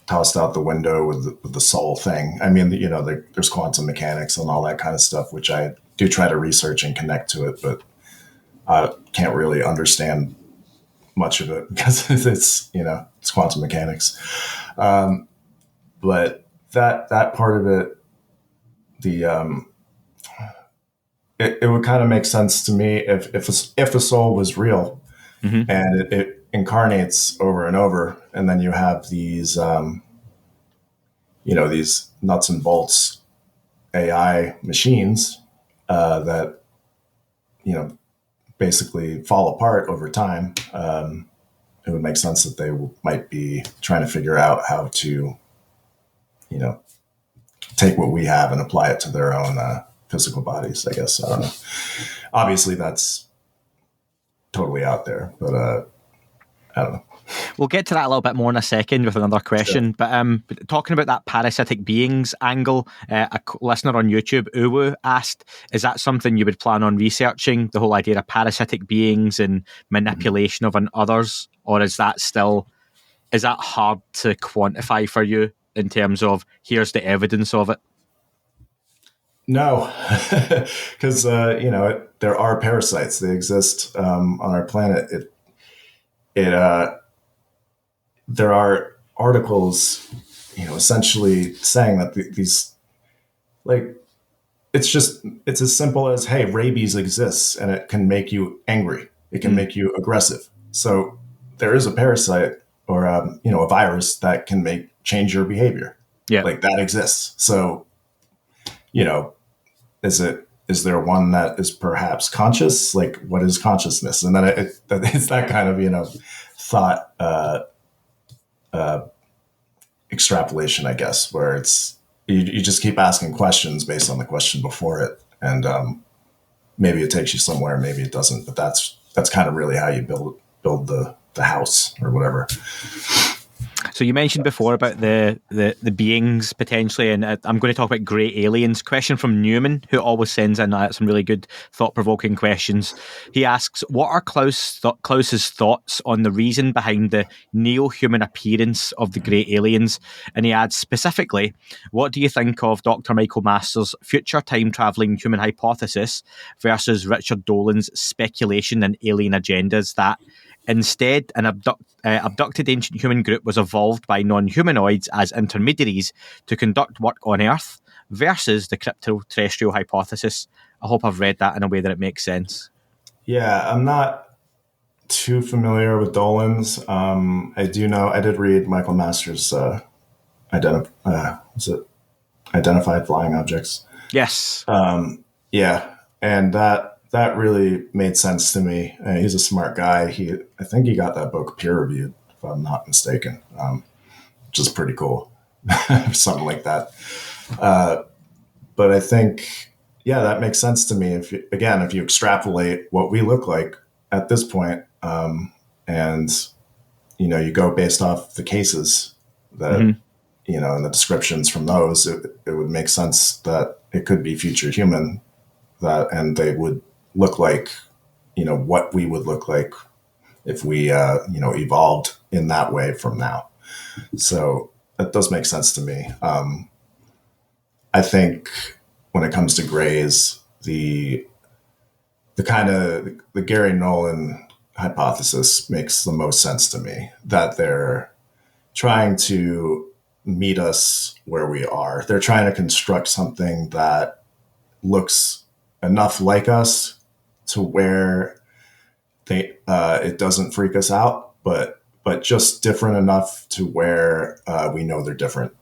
tossed out the window with the soul thing. I mean, there's quantum mechanics and all that kind of stuff, which I do try to research and connect to it, but I can't really understand much of it because it's quantum mechanics. But that part of it, it would kind of make sense to me if the soul was real, and it incarnates over and over, and then you have these these nuts and bolts AI machines that basically fall apart over time. It would make sense that they might be trying to figure out how to take what we have and apply it to their own physical bodies, I guess. I don't know. Obviously, that's totally out there, but I don't know. We'll get to that a little bit more in a second with another question. Sure. But talking about that parasitic beings angle, a listener on YouTube, Uwu, asked, is that something you would plan on researching, the whole idea of parasitic beings and manipulation of others? Or is that hard to quantify for you in terms of here's the evidence of it? No, because, there are parasites. They exist on our planet. There are articles, essentially saying that these, like, it's as simple as, hey, rabies exists and it can make you angry. It can make you aggressive. So there is a parasite or, a virus that can change your behavior. Yeah. Like that exists. So, is there one that is perhaps conscious? Like, what is consciousness? And then it's that kind of, thought, extrapolation, I guess, where it's you just keep asking questions based on the question before it, and maybe it takes you somewhere, maybe it doesn't. But that's kind of really how you build the house or whatever. So you mentioned before about the beings potentially, and I'm going to talk about grey aliens. Question from Newman, who always sends in some really good thought-provoking questions. He asks, what are Klaus's thoughts on the reason behind the neo-human appearance of the grey aliens? And he adds, specifically, what do you think of Dr. Michael Masters' future time-travelling human hypothesis versus Richard Dolan's speculation and alien agendas that instead, an abducted ancient human group was evolved by non-humanoids as intermediaries to conduct work on Earth, versus the crypto-terrestrial hypothesis? I hope I've read that in a way that it makes sense. Yeah, I'm not too familiar with Dolan's. I do know, I did read Michael Masters' Identified Flying Objects. Yes. Yeah, and that really made sense to me. He's a smart guy. I think he got that book peer reviewed, if I'm not mistaken, which is pretty cool. Something like that. But I think, that makes sense to me. If you extrapolate what we look like at this point, and you go based off the cases that and the descriptions from those, it would make sense that it could be future human, and they would look like, what we would look like if we, evolved in that way from now. So that does make sense to me. I think when it comes to grays, the Gary Nolan hypothesis makes the most sense to me, that they're trying to meet us where we are. They're trying to construct something that looks enough like us to where it doesn't freak us out, but just different enough to where we know they're different.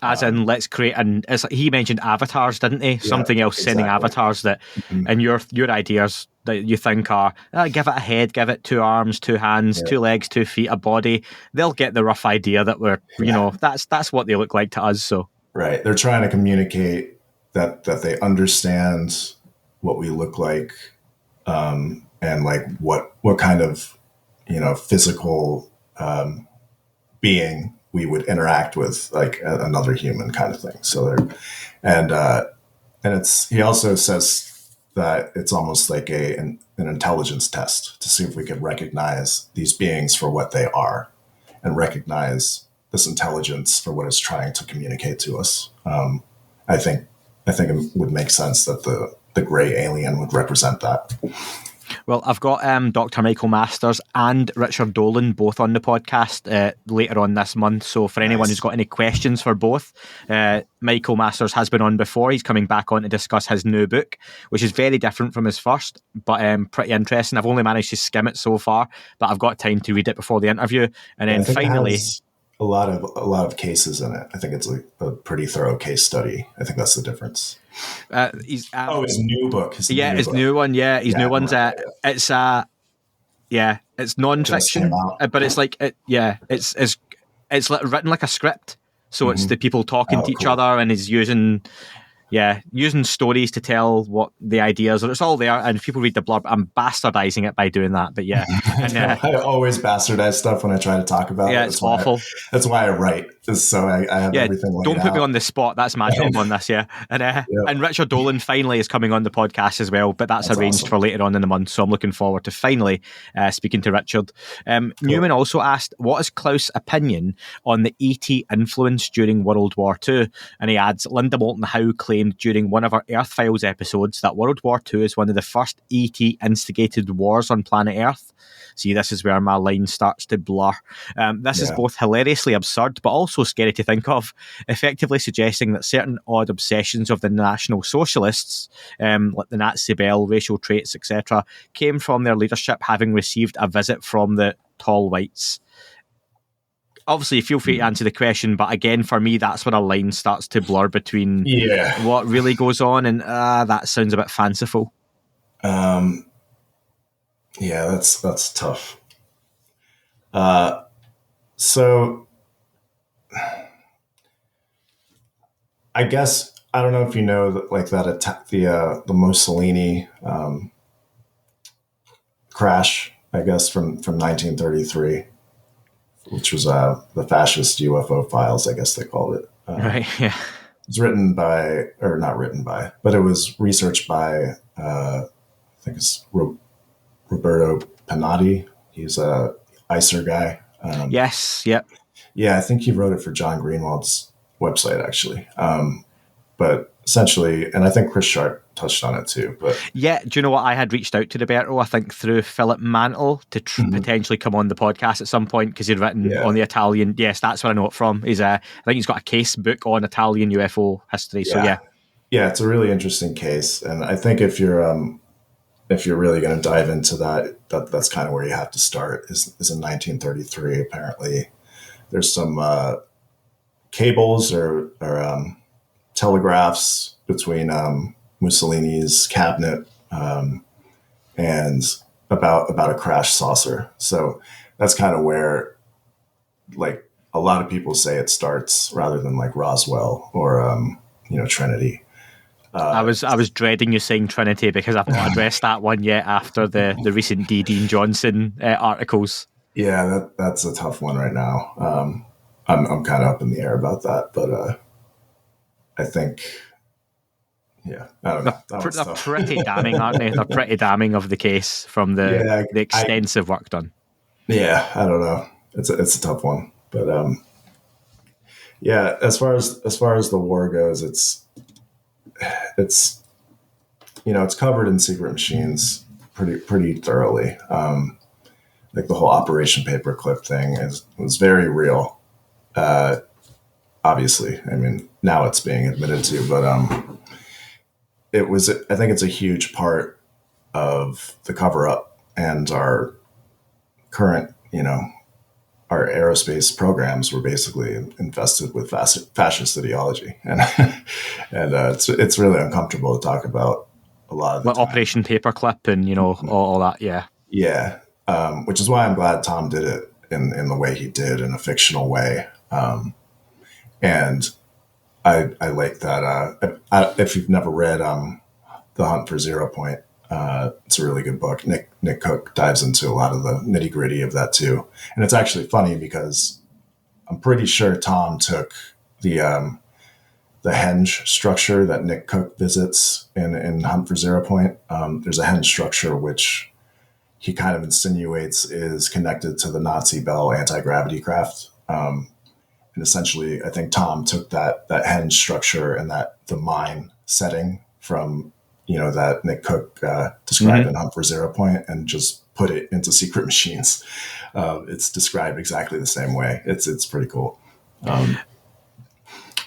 As in, let's create he mentioned avatars, didn't he? Something else, exactly. Sending avatars that, and your ideas that you think are, give it a head, give it 2 arms, 2 hands, 2 legs, 2 feet, a body. They'll get the rough idea that we're, that's what they look like to us. So right, they're trying to communicate that they understand what we look like, and like what kind of physical being we would interact with, like another human kind of thing. So and he also says that it's almost like an intelligence test to see if we could recognize these beings for what they are and recognize this intelligence for what it's trying to communicate to us. I think it would make sense that the gray alien would represent that. Well, I've got Dr. Michael Masters and Richard Dolan both on the podcast later on this month. So for anyone who's got any questions for both, Michael Masters has been on before. He's coming back on to discuss his new book, which is very different from his first, but pretty interesting. I've only managed to skim it so far, but I've got time to read it before the interview. And then finally, a lot of cases in it. I think it's a pretty thorough case study. I think that's the difference. His new book. His new one. Yeah, his new one's it's non-fiction, but it's like it's written like a script. So it's the people talking to each cool. other, and is using stories to tell what the ideas are. It's all there, and if people read the blurb, I'm bastardizing it by doing that. But yeah, and, I always bastardize stuff when I try to talk about it. Yeah, it's awful. That's why I write, so I have everything laid Don't put out. me on the spot. That's my job on this, yeah. And Richard Dolan finally is coming on the podcast as well, but that's arranged for later on in the month, so I'm looking forward to finally speaking to Richard. Cool. Newman also asked, what is Klaus' opinion on the ET influence during World War II? And he adds, Linda Moulton Howe claimed during one of our Earth Files episodes that World War II is one of the first ET instigated wars on planet Earth. See, this is where my line starts to blur. This is both hilariously absurd, but also scary to think of, effectively suggesting that certain odd obsessions of the National Socialists, like the Nazi bell, racial traits, etc., came from their leadership having received a visit from the tall whites. Obviously, feel free to answer the question, but again, for me, that's when a line starts to blur between what really goes on and that sounds a bit fanciful. Yeah, that's tough. So I guess I don't know if you know that, like that attack, the Mussolini crash, I guess from 1933, which was the fascist UFO files, I guess they called it. Right. Yeah. It was not written by, but it was researched by I think it's Roberto Pinotti. He's a ICER guy. Yes. Yep. Yeah, I think he wrote it for John Greenwald's website, actually. But essentially, and I think Chris Sharp touched on it too. But yeah, do you know what? I had reached out to Roberto, I think through Philip Mantle, to potentially come on the podcast at some point because he'd written on the Italian. Yes, that's where I know it from. I think he's got a case book on Italian UFO history. So yeah, it's a really interesting case, and I think if you're really going to dive into that's kind of where you have to start. Is in 1933. Apparently, there's some cables or telegraphs between Mussolini's cabinet and about a crash saucer. So that's kind of where, like, a lot of people say it starts, rather than like Roswell or Trinity. I was dreading you saying Trinity because I've not addressed that one yet after the recent D. Dean Johnson articles. Yeah, that's a tough one right now. I'm kind of up in the air about that, but I think, I don't know. They're pretty damning, aren't they? They're pretty damning of the case from the extensive work done. Yeah, I don't know. It's a tough one, but as far as the war goes, it's it's covered in Sekret Machines pretty thoroughly. Like the whole Operation Paperclip thing was very real. Obviously, I mean, now it's being admitted to, but it was. I think it's a huge part of the cover up and our current, our aerospace programs were basically infested with fascist ideology, and it's really uncomfortable to talk about a lot of the time. Operation Paperclip and all that. Yeah. Which is why I'm glad Tom did it in the way he did, in a fictional way. And I like that. If you've never read The Hunt for Zero Point, it's a really good book. Nick Cook dives into a lot of the nitty gritty of that too. And it's actually funny because I'm pretty sure Tom took the henge structure that Nick Cook visits in Hunt for Zero Point. There's a henge structure which he kind of insinuates is connected to the Nazi Bell anti-gravity craft. And essentially, I think Tom took that henge structure and the mine setting from, that Nick Cook described in Hunt for Zero Point, and just put it into Sekret Machines. It's described exactly the same way. It's pretty cool.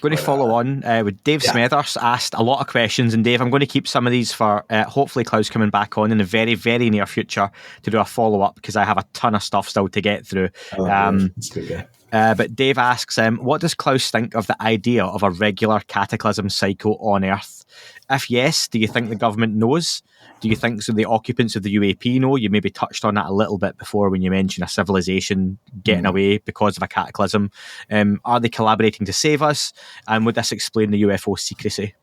Going to follow on with Dave Smethurst asked a lot of questions, and Dave, I'm going to keep some of these for hopefully Klaus coming back on in the very, very near future to do a follow-up, because I have a ton of stuff still to get through. That's good, But Dave asks, what does Klaus think of the idea of a regular cataclysm cycle on Earth? If yes, do you think the government knows? Do you think so the occupants of the UAP know? You maybe touched on that a little bit before when you mentioned a civilization getting away because of a cataclysm. Are they collaborating to save us? And would this explain the UFO secrecy?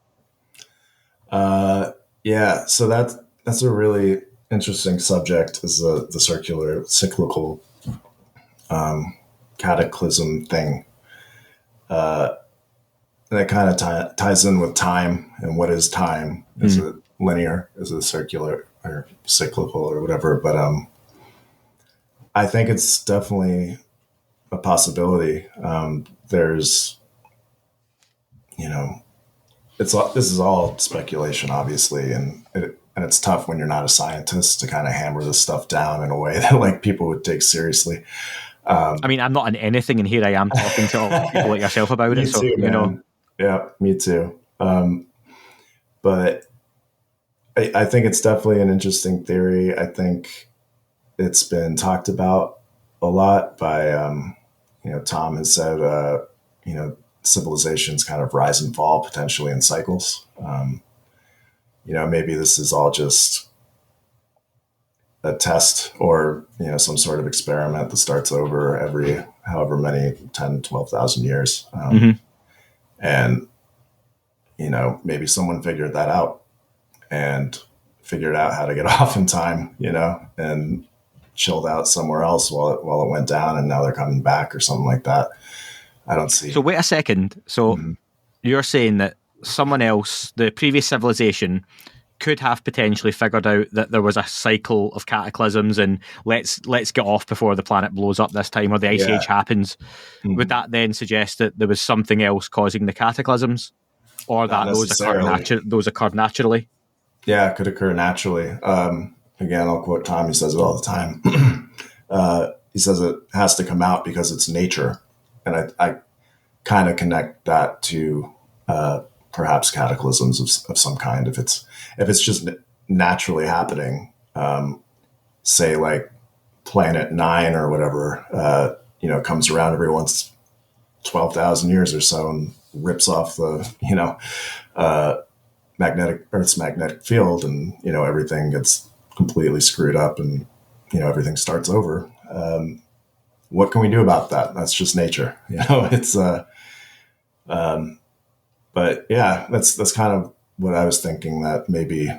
Yeah, so that's a really interesting subject, is the cyclical cataclysm thing. And it kind of ties in with time, and what is time? Is it linear? Is it circular or cyclical or whatever? But I think it's definitely a possibility. There's, this is all speculation, obviously, and it's tough when you're not a scientist to kind of hammer this stuff down in a way that like people would take seriously. I mean, I'm not in anything, and here I am talking to all people like yourself about it. So, too, yeah, me too. But I think it's definitely an interesting theory. I think it's been talked about a lot by, Tom has said, civilizations kind of rise and fall potentially in cycles. Maybe this is all just a test or, some sort of experiment that starts over every however many 10, 12,000 years. And, maybe someone figured that out and figured out how to get off in time, and chilled out somewhere else while it went down, and now they're coming back or something like that. I don't see. So wait a second. So you're saying that someone else, the previous civilization, could have potentially figured out that there was a cycle of cataclysms and let's get off before the planet blows up this time, or the ice age happens. Would that then suggest that there was something else causing the cataclysms, or that those occurred naturally? Yeah, it could occur naturally. Again, I'll quote Tom. He says it all the time. He says it has to come out because it's nature. And I kind of connect that to perhaps cataclysms of some kind. If it's just naturally happening, say like Planet 9 or whatever, comes around every once 12,000 years or so and rips off the Earth's magnetic field, and everything gets completely screwed up, and everything starts over. What can we do about that? That's just nature. It's but yeah, that's kind of what I was thinking, that maybe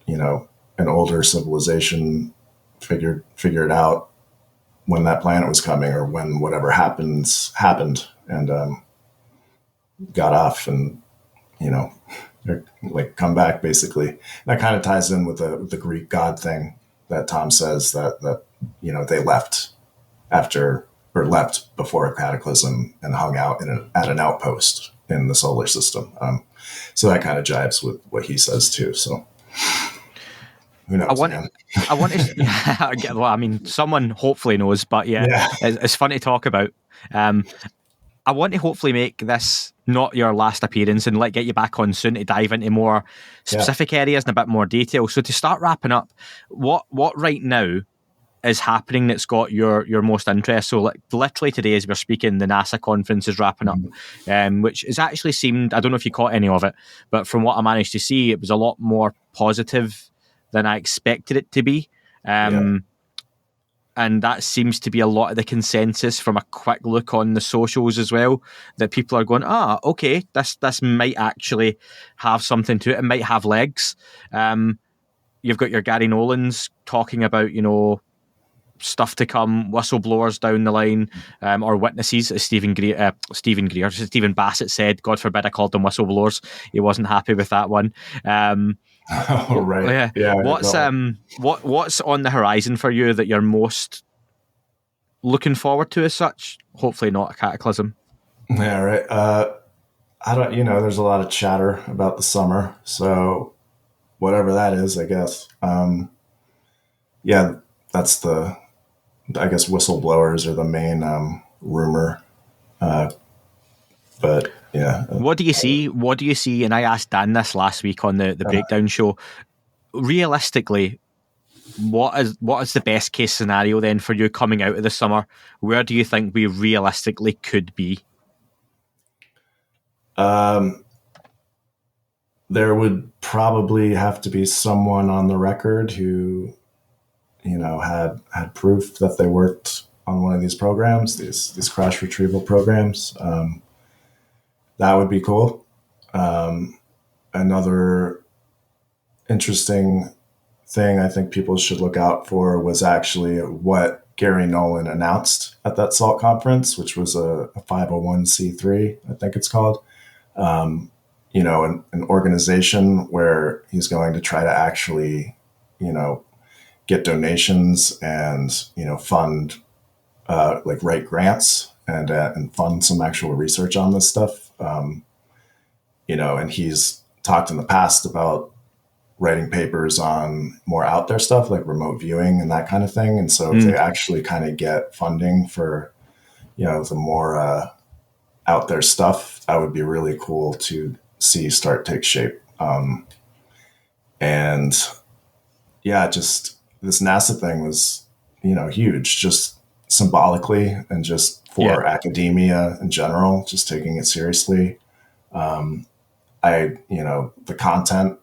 an older civilization figured out when that planet was coming, or when whatever happened, and got off, and like come back, basically. And that kind of ties in with the Greek god thing that Tom says, that they left before a cataclysm and hung out at an outpost in the solar system. So that kind of jives with what he says too. So who knows? I want to. Well, I mean, someone hopefully knows, but yeah. It's fun to talk about. I want to hopefully make this not your last appearance, and get you back on soon to dive into more specific areas and a bit more detail. So to start wrapping up, what right now is happening that's got your most interest? So like literally today as we're speaking, the NASA conference is wrapping up, which has actually seemed, I don't know if you caught any of it, but from what I managed to see, it was a lot more positive than I expected it to be. And that seems to be a lot of the consensus from a quick look on the socials as well, that people are going, okay, this might actually have something to it. It might have legs. You've got your Gary Nolans talking about, stuff to come, whistleblowers down the line, or witnesses, as Stephen Bassett said. God forbid I called them whistleblowers. He wasn't happy with that one. Oh, right. Yeah. What's on the horizon for you that you're most looking forward to as such? Hopefully not a cataclysm. Yeah, right. I don't, there's a lot of chatter about the summer, so whatever that is, I guess. That's I guess whistleblowers are the main rumor. But yeah. What do you see? And I asked Dan this last week on the breakdown show. Realistically, what is the best case scenario then for you coming out of the summer? Where do you think we realistically could be? There would probably have to be someone on the record who, had proof that they worked on one of these programs, these crash retrieval programs. That would be cool. Another interesting thing I think people should look out for was actually what Gary Nolan announced at that SALT conference, which was a 501c3, I think it's called. An organization where he's going to try to actually, get donations and, fund, write grants and fund some actual research on this stuff. And he's talked in the past about writing papers on more out there stuff like remote viewing and that kind of thing. And so if they actually kind of get funding for, the more out there stuff, that would be really cool to see start take shape. Just this NASA thing was, huge, just symbolically and just for academia in general, just taking it seriously. The content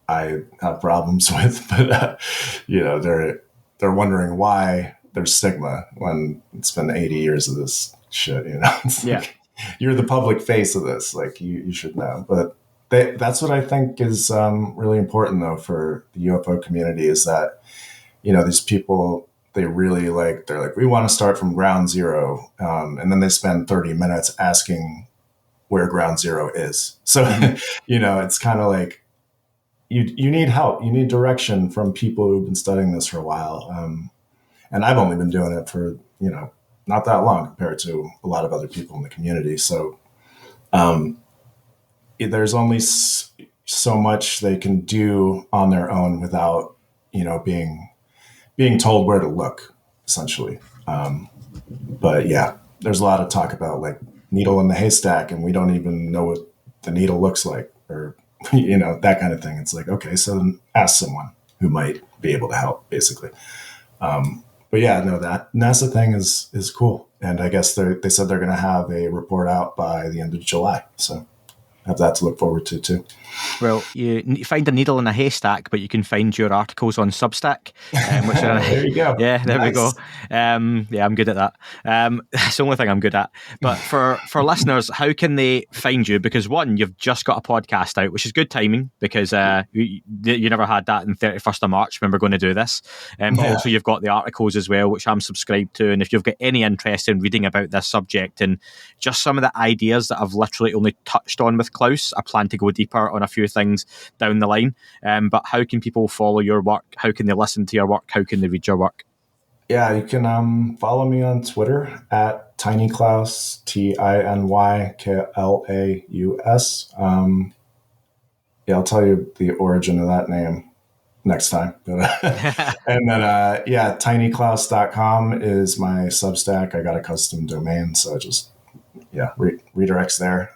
I have problems with, but they're wondering why there's stigma when it's been 80 years of this shit. It's like, you're the public face of this. Like you should know. But that's what I think is really important though for the UFO community is that these people they're like we want to start from ground zero, and then they spend 30 minutes asking where ground zero is. So it's kind of like. You need help. You need direction from people who've been studying this for a while. And I've only been doing it for, not that long compared to a lot of other people in the community. So there's only so much they can do on their own without, being told where to look, essentially. But yeah, there's a lot of talk about like needle in the haystack, and we don't even know what the needle looks like or that kind of thing. It's like, okay, so then ask someone who might be able to help, basically. But yeah, no, that NASA thing is cool. And I guess they said they're going to have a report out by the end of July. So have that to look forward to too. Well, you find a needle in a haystack, but you can find your articles on Substack. Which there you go. Yeah, there nice. We go. I'm good at that. It's the only thing I'm good at. But for listeners, how can they find you? Because one, you've just got a podcast out, which is good timing because you never had that on 31st of March when we're going to do this. But also you've got the articles as well, which I'm subscribed to. And if you've got any interest in reading about this subject and just some of the ideas that I've literally only touched on with Klaus, I plan to go deeper on a few things down the line. But how can people follow your work? How can they listen to your work? How can they read your work? Yeah, you can follow me on Twitter at tinyklaus, TinyKlaus. I'll tell you the origin of that name next time. But, and then, tinyklaus.com is my Substack. I got a custom domain, so just, redirects there.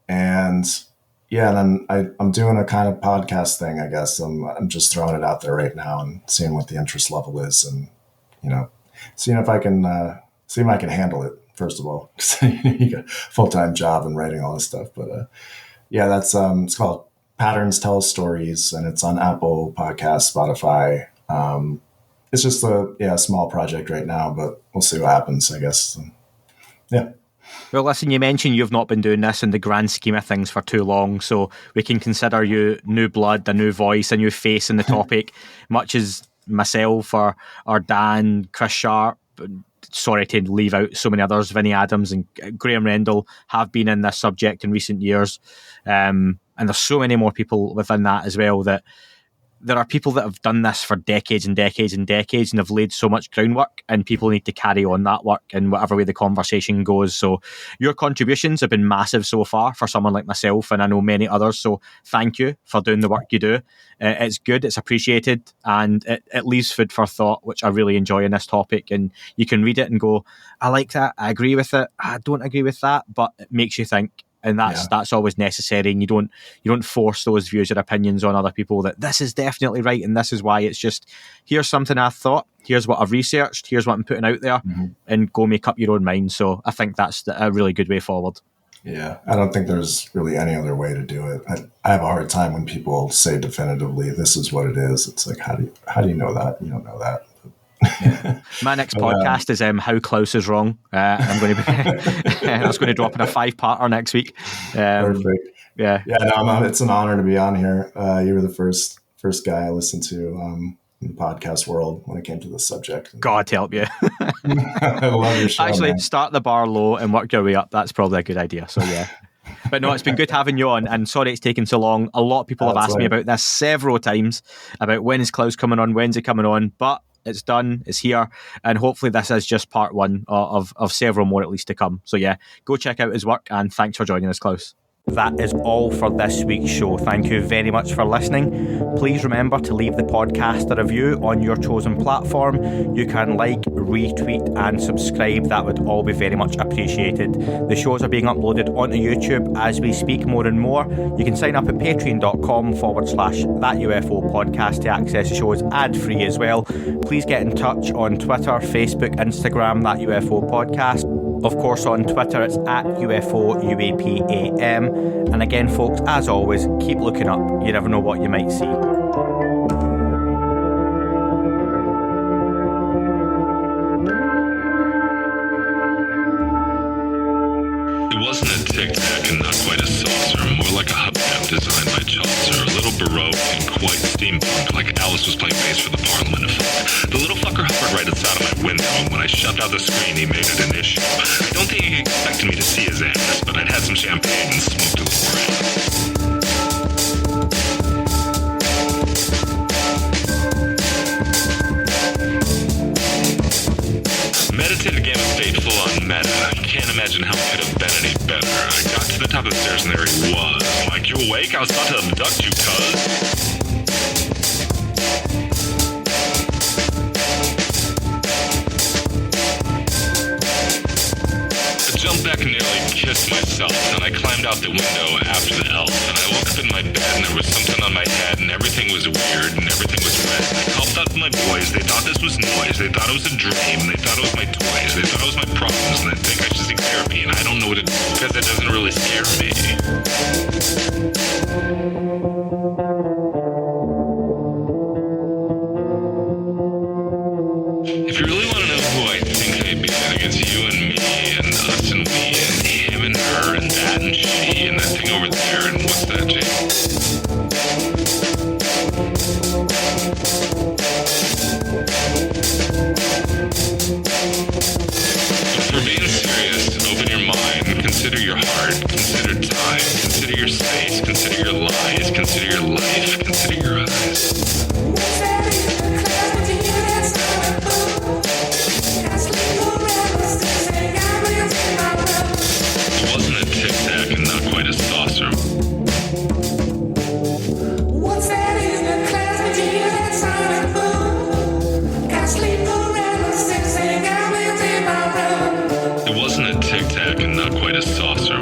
And then I'm doing a kind of podcast thing, I guess. I'm just throwing it out there right now and seeing what the interest level is and, seeing if I can handle it, first of all. You got a full-time job and writing all this stuff. But, that's, it's called Patterns Tell Stories, and it's on Apple Podcasts, Spotify. It's just a small project right now, but we'll see what happens, I guess. Yeah. Well, listen, you mentioned you've not been doing this in the grand scheme of things for too long, so we can consider you new blood, a new voice, a new face in the topic, much as myself or Dan, Chris Sharp, sorry to leave out so many others, Vinnie Adams and Graham Rendell have been in this subject in recent years. And there's so many more people within that as well that there are people that have done this for decades and decades and decades and have laid so much groundwork, and people need to carry on that work in whatever way the conversation goes. So your contributions have been massive so far for someone like myself, and I know many others. So thank you for doing the work you do. It's good, it's appreciated, and it leaves food for thought, which I really enjoy in this topic. And you can read it and go, I like that, I agree with it, I don't agree with that, but it makes you think. And that's always necessary, and you don't force those views or opinions on other people that this is definitely right and this is why. It's just, here's something I thought, here's what I've researched, here's what I'm putting out there, and go make up your own mind. So I think that's a really good way forward. Yeah, I don't think there's really any other way to do it. I have a hard time when people say definitively, this is what it is. It's like, how do you know that? You don't know that. My next podcast is how Klaus is wrong. I'm going to be I was going to drop in a 5-parter next week. Perfect. Yeah. No, it's an honor to be on here. You were the first guy I listened to in the podcast world when it came to this subject. God help you. I love your show. Actually, man. start the bar low and work your way up. That's probably a good idea. So yeah. But no, it's been good having you on, and sorry it's taken so long. A lot of people have asked me about this several times, about when is Klaus coming on, when's he coming on, but it's done, it's here, and hopefully this is just part one of several more at least to come. So yeah, go check out his work, and thanks for joining us, Klaus. That is all for this week's show. Thank you very much for listening. Please remember to leave the podcast a review on your chosen platform. You can like, retweet and subscribe. That would all be very much appreciated. The shows are being uploaded onto YouTube as we speak more and more. You can sign up at patreon.com/That UFO podcast to access the shows ad-free as well. Please get in touch on Twitter, Facebook, Instagram, That UFO podcast. Of course, on Twitter, it's at UFO UAPAM. And again, folks, as always, keep looking up. You never know what you might see. It wasn't a tic-tac and not quite a saucer, more like a hubcap designed by Chaucer, a little Baroque and quite steampunk, like Alice was playing bass for the Parliament of Folk. The little fucker hovered right outside of my window, and when I shoved out the screen, he made it an issue. I don't think he expected me to see his ass, but I'd had some champagne and smoked a little grass. Meditative game of state full on meta. I can't imagine how it could have been any better. I got to the top of the stairs and there he was. Like, you awake? I was about to abduct you, cuz. I jumped back and nearly kissed myself, and I climbed out the window after the elf, and I woke up in my bed and there was something on my head and everything was weird and everything was red. And I called out to my boys. They thought this was noise. They thought it was a dream. They thought it was my toys. They thought it was my problems, and they think I should seek therapy, and I don't know what to do because it doesn't really scare me. If you really want to know who I think may be, I think it's you and me and us and we and him and her and that and she and that thing over there and what's that, Jake? But for being serious, open your mind, consider your heart, consider time, consider your space, consider your lies, consider your life, consider your eyes. It wasn't a tic-tac and not quite a saucer. It wasn't a tic-tac and not quite a saucer.